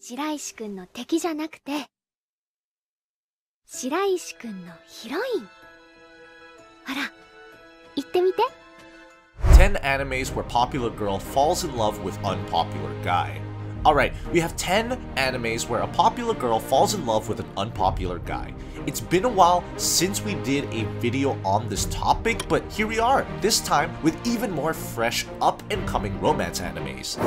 白石くんの敵じゃなくて、白石くんのヒロイン。ほら、言ってみて。10 animes where popular girl falls in love with unpopular guy. Alright, we have 10 animes where a popular girl falls in love with an unpopular guy. It's been a while since we did a video on this topic, but here we are, this time with even more fresh up-and-coming romance animes.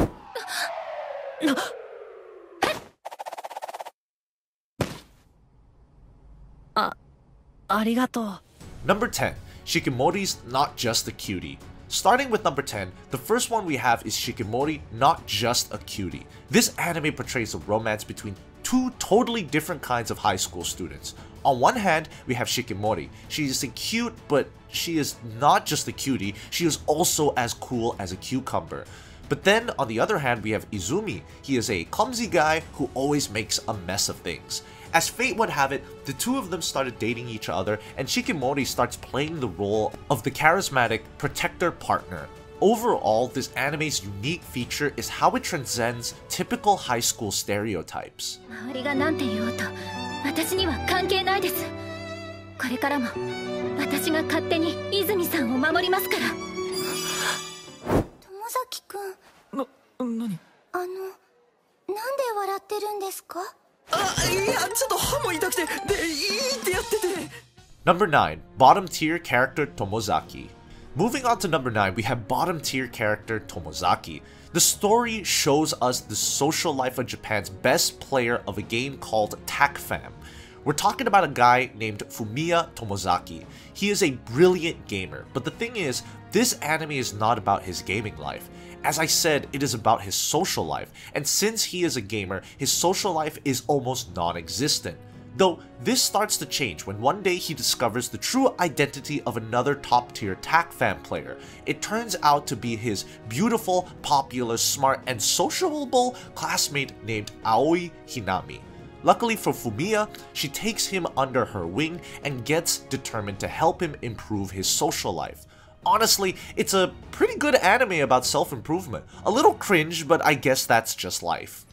Number 10, Shikimori's Not Just a Cutie. Starting with number 10, the first one we have is Shikimori, Not Just a Cutie. This anime portrays a romance between two totally different kinds of high school students. On one hand, we have Shikimori. She is a cute, but she is not just a cutie, she is also as cool as a cucumber. But then, on the other hand, we have Izumi. He is a clumsy guy who always makes a mess of things. As fate would have it, the two of them started dating each other, and Shikimori starts playing the role of the charismatic protector partner. Overall, this anime's unique feature is how it transcends typical high school stereotypes. Number 9, bottom tier character Tomozaki. Moving on to number 9, we have bottom tier character Tomozaki. The story shows us the social life of Japan's best player of a game called TACFAM. We're talking about a guy named Fumiya Tomozaki. He is a brilliant gamer, but the thing is, this anime is not about his gaming life. As I said, it is about his social life, and since he is a gamer, his social life is almost non-existent. Though, this starts to change when one day he discovers the true identity of another top-tier TACFAM player. It turns out to be his beautiful, popular, smart, and sociable classmate named Aoi Hinami. Luckily for Fumiya, she takes him under her wing and gets determined to help him improve his social life. Honestly, it's a pretty good anime about self-improvement. A little cringe, but I guess that's just life.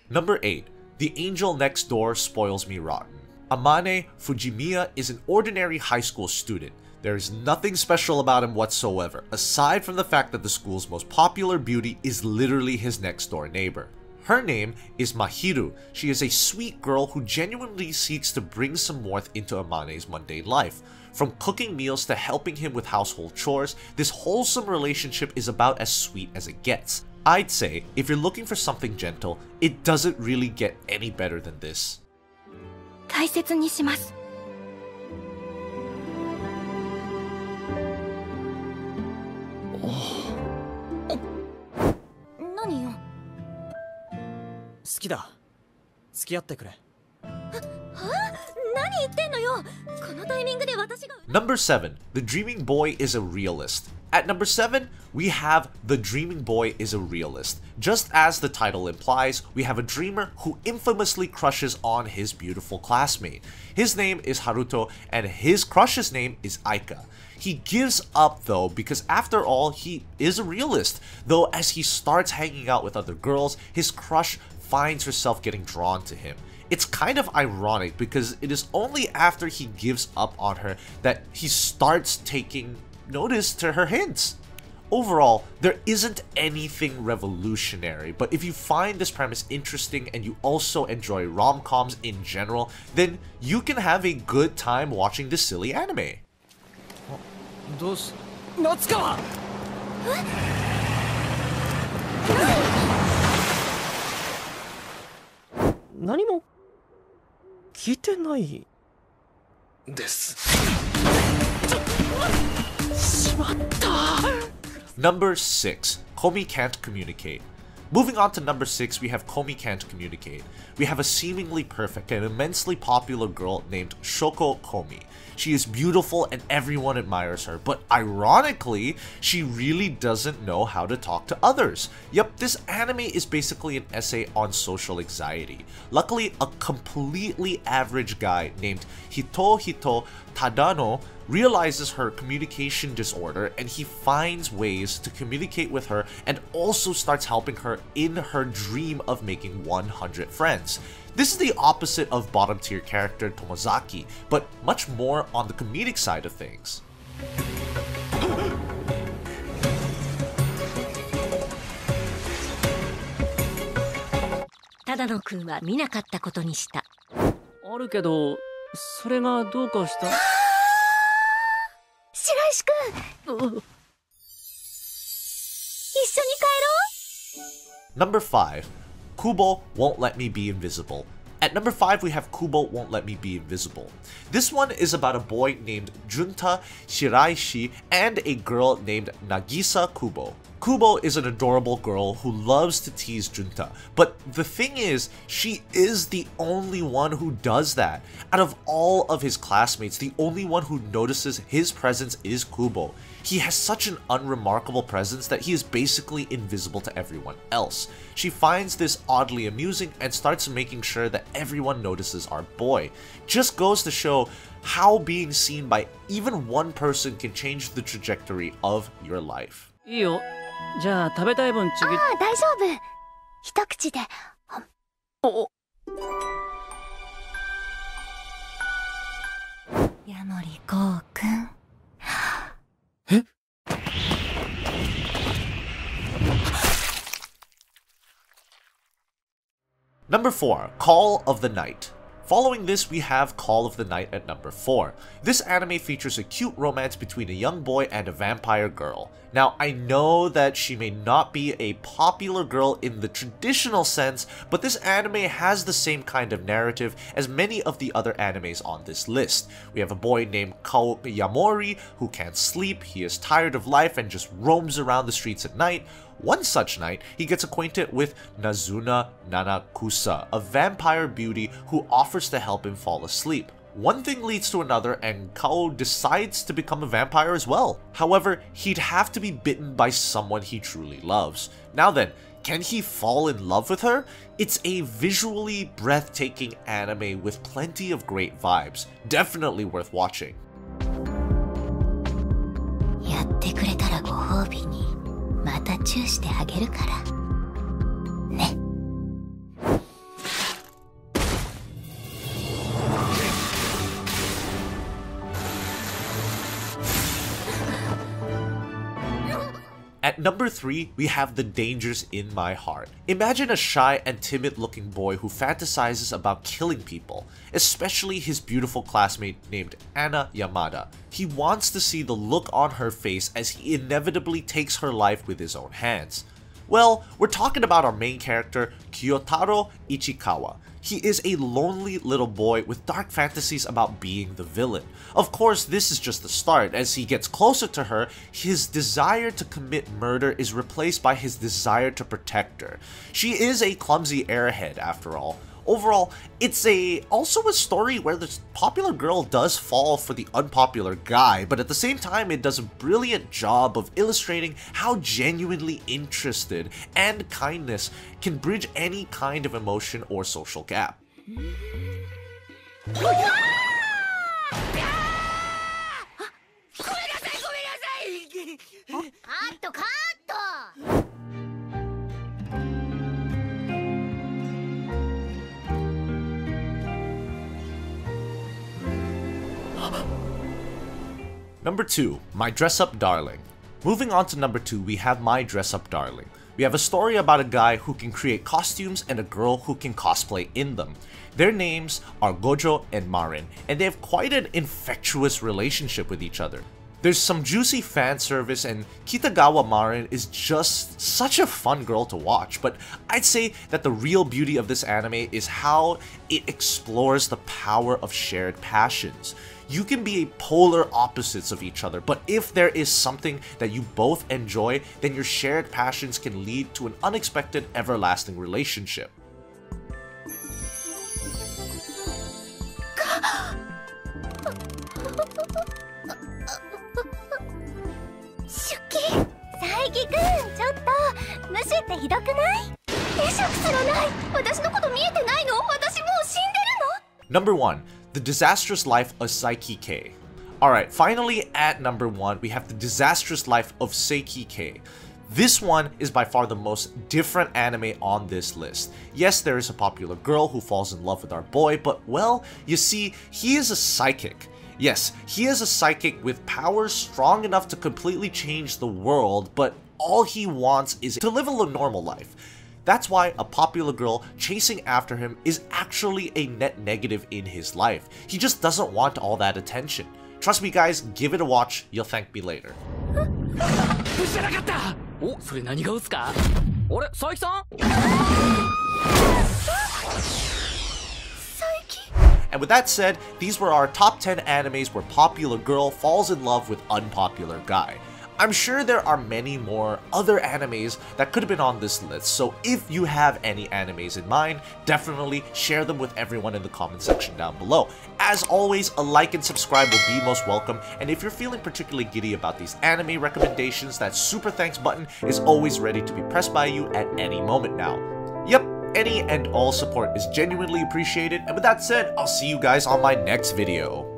Number 8. The Angel Next Door Spoils Me Rotten. Amane Fujimiya is an ordinary high school student. There is nothing special about him whatsoever, aside from the fact that the school's most popular beauty is literally his next door neighbor. Her name is Mahiru. She is a sweet girl who genuinely seeks to bring some warmth into Amane's mundane life. From cooking meals to helping him with household chores, this wholesome relationship is about as sweet as it gets. I'd say, if you're looking for something gentle, it doesn't really get any better than this. Number 7. The Dreaming Boy is a Realist. At number 7, we have The Dreaming Boy is a Realist. Just as the title implies, we have a dreamer who infamously crushes on his beautiful classmate. His name is Haruto, and his crush's name is Aika. He gives up though, because after all, he is a realist. Though as he starts hanging out with other girls, his crush finds herself getting drawn to him. It's kind of ironic because it is only after he gives up on her that he starts taking notice to her hints. Overall, there isn't anything revolutionary, but if you find this premise interesting and you also enjoy rom-coms in general, then you can have a good time watching this silly anime. Number 6. Komi Can't Communicate. Moving on to number 6, we have Komi Can't Communicate. We have a seemingly perfect and immensely popular girl named Shoko Komi. She is beautiful and everyone admires her, but ironically, she really doesn't know how to talk to others. Yep, this anime is basically an essay on social anxiety. Luckily, a completely average guy named Hitohito Tadano realizes her communication disorder and he finds ways to communicate with her and also starts helping her in her dream of making 100 friends. This is the opposite of bottom tier character Tomozaki, but much more on the comedic side of things. 只野くんは見なかったことにした。あるけど、それがどうかした。白石くん、一緒に帰ろう。 Number 5. Kubo Won't Let Me Be Invisible. At number 5, we have Kubo Won't Let Me Be Invisible. This one is about a boy named Junta Shiraishi and a girl named Nagisa Kubo. Kubo is an adorable girl who loves to tease Junta, but the thing is, she is the only one who does that. Out of all of his classmates, the only one who notices his presence is Kubo. He has such an unremarkable presence that he is basically invisible to everyone else. She finds this oddly amusing and starts making sure that everyone notices our boy. Just goes to show how being seen by even one person can change the trajectory of your life. いいよ。じゃあ食べたい分ちぎっ。ああ、大丈夫。一口で。お。ヤモリコウくん。え？ Number 4, Call of the Night. Following this, we have Call of the Night at number 4. This anime features a cute romance between a young boy and a vampire girl. Now, I know that she may not be a popular girl in the traditional sense, but this anime has the same kind of narrative as many of the other animes on this list. We have a boy named Kao Yamori who can't sleep, he is tired of life and just roams around the streets at night. One such night, he gets acquainted with Nazuna Nanakusa, a vampire beauty who offers to help him fall asleep. One thing leads to another and Kao decides to become a vampire as well. However, he'd have to be bitten by someone he truly loves. Now then, can he fall in love with her? It's a visually breathtaking anime with plenty of great vibes. Definitely worth watching. やってくれたらご褒美にまたチューしてあげるからね。At number 3, we have The Dangers in My Heart. Imagine a shy and timid looking boy who fantasizes about killing people, especially his beautiful classmate named Anna Yamada. He wants to see the look on her face as he inevitably takes her life with his own hands. Well, we're talking about our main character, Kyotaro Ichikawa. He is a lonely little boy with dark fantasies about being the villain. Of course, this is just the start. As he gets closer to her, his desire to commit murder is replaced by his desire to protect her. She is a clumsy airhead after all. Overall, it's also a story where the popular girl does fall for the unpopular guy, but at the same time it does a brilliant job of illustrating how genuinely interested and kindness can bridge any kind of emotion or social gap. カットカット。 Number 2, My Dress Up Darling. Moving on to number 2, we have My Dress Up Darling. We have a story about a guy who can create costumes and a girl who can cosplay in them. Their names are Gojo and Marin, and they have quite an infectious relationship with each other. There's some juicy fan service, and Kitagawa Marin is just such a fun girl to watch, but I'd say that the real beauty of this anime is how it explores the power of shared passions. You can be polar opposites of each other, but if there is something that you both enjoy, then your shared passions can lead to an unexpected, everlasting relationship. Number 1. The Disastrous Life of Saiki K. Alright, finally at number 1, we have The Disastrous Life of Saiki K. This one is by far the most different anime on this list. Yes, there is a popular girl who falls in love with our boy, but well, you see, he is a psychic. Yes, he is a psychic with powers strong enough to completely change the world, but all he wants is to live a normal life. That's why a popular girl chasing after him is actually a net negative in his life. He just doesn't want all that attention. Trust me guys, give it a watch, you'll thank me later. And with that said, these were our top 10 animes where popular girl falls in love with unpopular guy. I'm sure there are many more other animes that could have been on this list, so if you have any animes in mind, definitely share them with everyone in the comment section down below. As always, a like and subscribe will be most welcome, and if you're feeling particularly giddy about these anime recommendations, that super thanks button is always ready to be pressed by you at any moment now. Yep, any and all support is genuinely appreciated, and with that said, I'll see you guys on my next video.